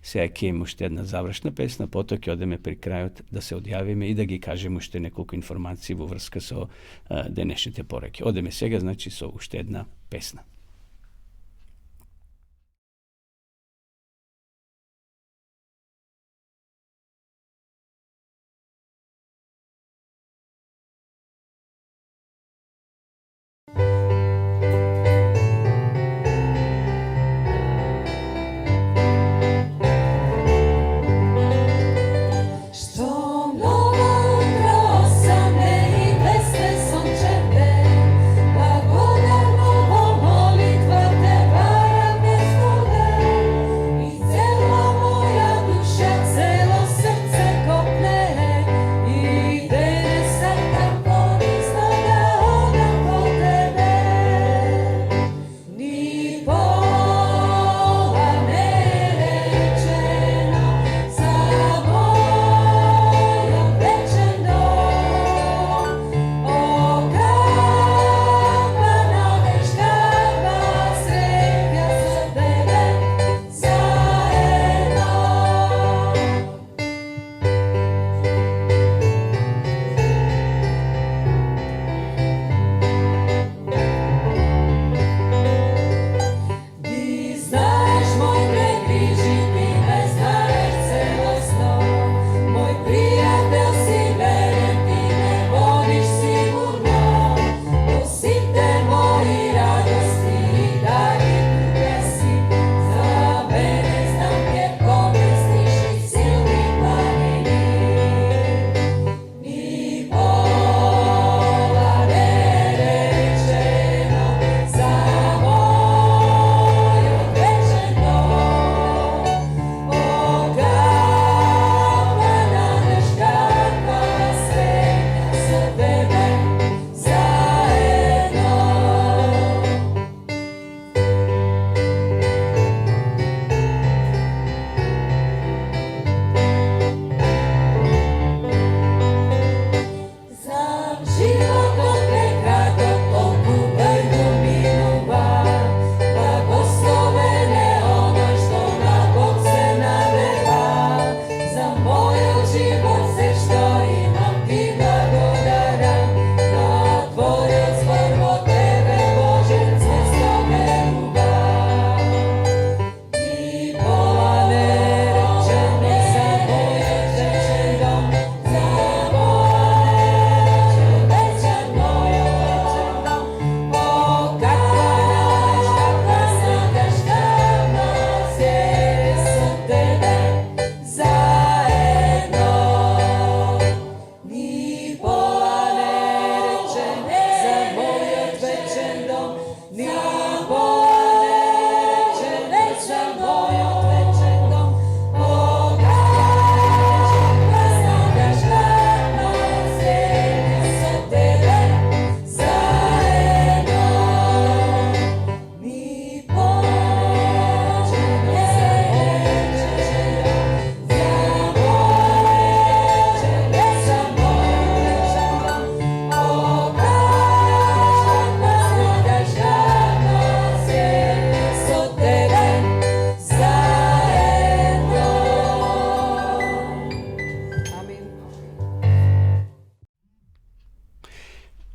Сега ќе имаме уште една завршна песна, потоа ќе одеме при крајот да се одјавиме и да ги кажеме уште неколку информации во врска со денешните пораки. Одеме сега, значи, со уште една песна. Blagodarno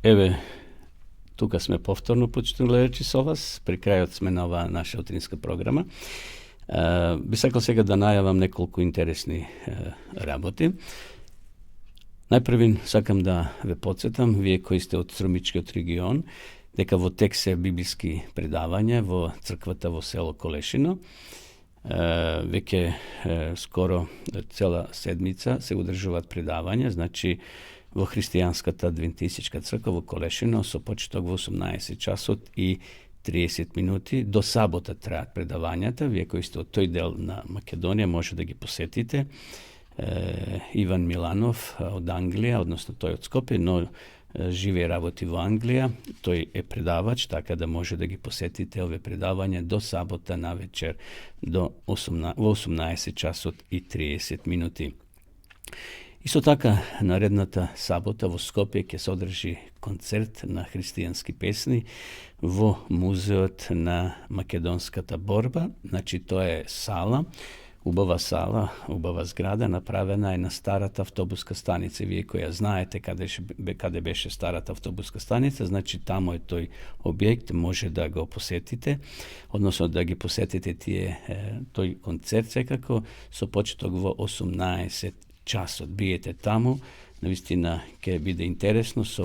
Еве, тука сме повторно, почитувани гледачи, со вас. При крајот сме на оваа наша утринска програма. Би сакал сега да најавам неколку интересни работи. Најпрвин сакам да ве подсетам, вие кои сте од Струмичкиот регион, дека во тек се библиски предавања во црквата во село Колешино. Веќе скоро цела седмица се одржуваат предавања, значи во христијанската адвентистичка црква во Колешино со почеток во 18 часот и 30 минути. До сабота траат предавањата. Вие кои сте од тој дел на Македонија може да ги посетите. Иван Миланов од Англија, односно тој од Скопје, но живее и работи во Англија. Тој е предавач, така да може да ги посетите ове предавања до сабота на вечер во 18 часот и 30 минути. Исто така, наредната сабота во Скопје ќе се одржи концерт на христијански песни во музеот на македонската борба. Значи, тоа е сала, убава зграда, направена е на старата автобуска станица. Вие кои ја знаете каде беше старата автобуска станица, значи тамо е тој објект, може да го посетите, односно да ги посетите тој концерт секако, со почеток во 18 часот. Биете таму, навистина ќе биде интересно со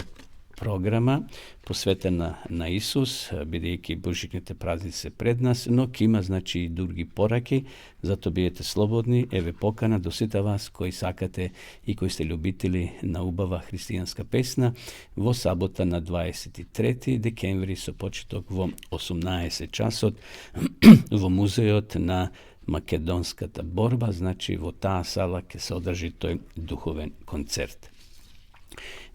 програма посветена на Исус, бидејќи божикните празници се пред нас, но ќе има значи и други пораки, зато биете слободни. Еве покана до сите вас кои сакате и кои сте љубители на убава христијанска песна во сабота на 23 декември со почеток во 18 часот во музеот на македонската борба, значи во таа сала ќе се одржи тој духовен концерт.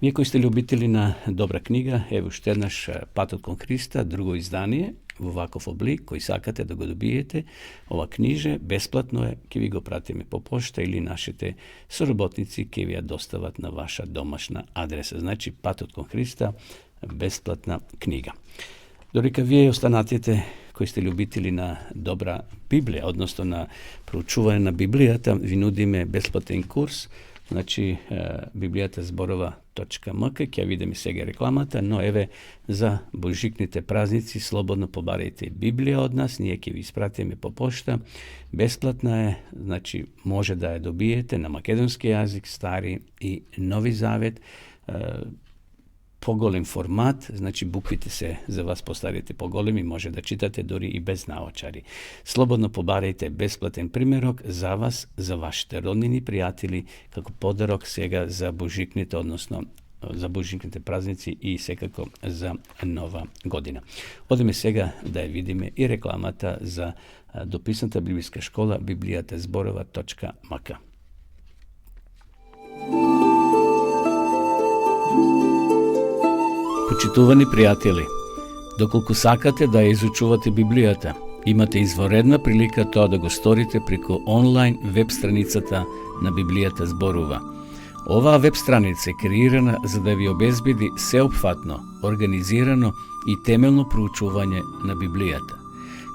Вие кои сте љубители на добра книга, еве уште еднаш Патот кон Христа, друго издание во ваков облик, кој сакате да го добиете, ова книже бесплатно е, ќе ви го пратиме по пошта или нашите соработници ќе ви ја достават на ваша домашна адреса. Значи Патот кон Христа, бесплатна книга. Дорека вие останатите кои сте љубители на добра Библија, односно на проучување на Библијата, ви нудиме бесплатен курс. Значи, Библијата зборова.мк, ќе видиме сега рекламата, но еве за божикните празници слободно побарајте Библија од нас, ние ќе ви испратиме по пошта, бесплатна е, значи може да ја добиете на македонски јазик, стари и нови завет, поголем формат, значи буквите се за вас постарите поголеми, може да читате дори и без наочари. Слободно побарајте бесплатен примерок за вас, за вашите роднини, пријатели, како подарок сега за божикните, односно за божикните празници и секако за нова година. Одиме сега да ја видиме и рекламата за дописната библиска школа Библијата зборова.мк. Почитувани пријатели, доколку сакате да ја изучувате Библијата, имате изворедна прилика тоа да го сторите преку онлайн веб страницата на Библијата зборува. Оваа веб страница е креирана за да ви обезбеди сеопфатно, организирано и темелно проучување на Библијата.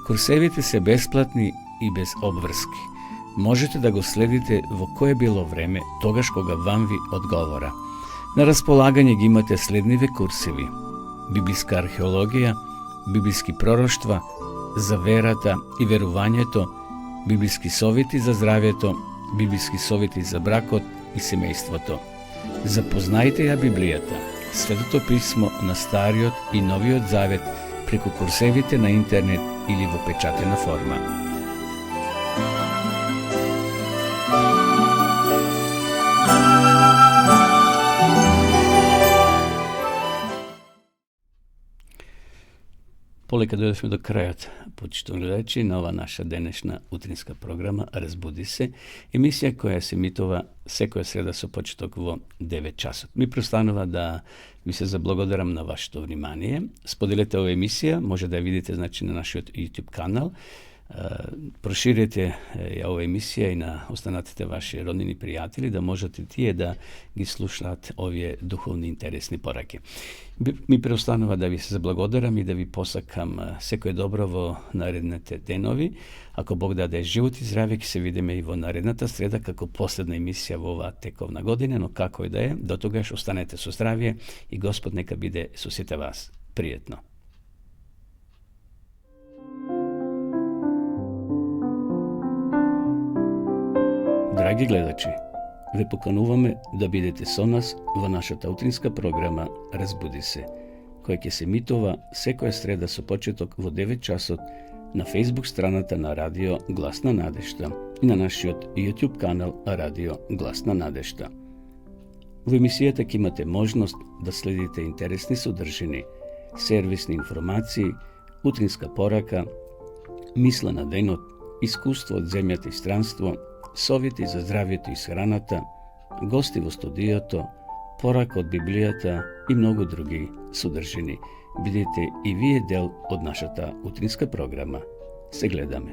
Курсевите се бесплатни и без обврски. Можете да го следите во кое било време, тогаш кога вам ви одговора. На располагање ги имате следниве курсеви: библиска археологија, библиски пророштва, за верата и верувањето, библиски совети за здравјето, библиски совети за бракот и семејството. Запознајте ја Библијата, Светото писмо на Стариот и Новиот Завет преку курсевите на интернет или во печатена форма. Полека дојдовме до крајот, почитувани гледачи, на ова наша денешна утринска програма Разбуди се, емисија која се емитува секоја среда со почеток во 9 часот. Ми престанува да ви се заблагодарам на вашето внимание. Споделете ова емисија, може да ја видите значи на нашиот YouTube канал. проширете ја ова емисија и на останатите ваши роднини пријатели, да можете тие да ги слушаат овие духовни интересни пораки. Ми преостанува да ви се заблагодарам и да ви посакам секое добро во наредните денови. Ако Бог даде живот и здравје, ќе се видиме и во наредната среда како последна емисија во оваа тековна година, но како и да е, до тогаш останете со здравје и Господ нека биде со сите вас. Пријатно. Драги гледачи, ве покануваме да бидете со нас во нашата утринска програма Разбуди се, која ќе се емитува секоја среда со почеток во 9 часот на Facebook страната на Радио Гласна надежта и на нашиот YouTube канал Радио Гласна надежта. Во емисијата ќе имате можност да следите интересни содржини, сервисни информации, утринска порака, мисла на денот, искуство од земјата и странство, совети за здравјето и храната, гости во студиото, порака од Библијата и многу други содржини. Бидете и вие дел од нашата утринска програма. Се гледаме.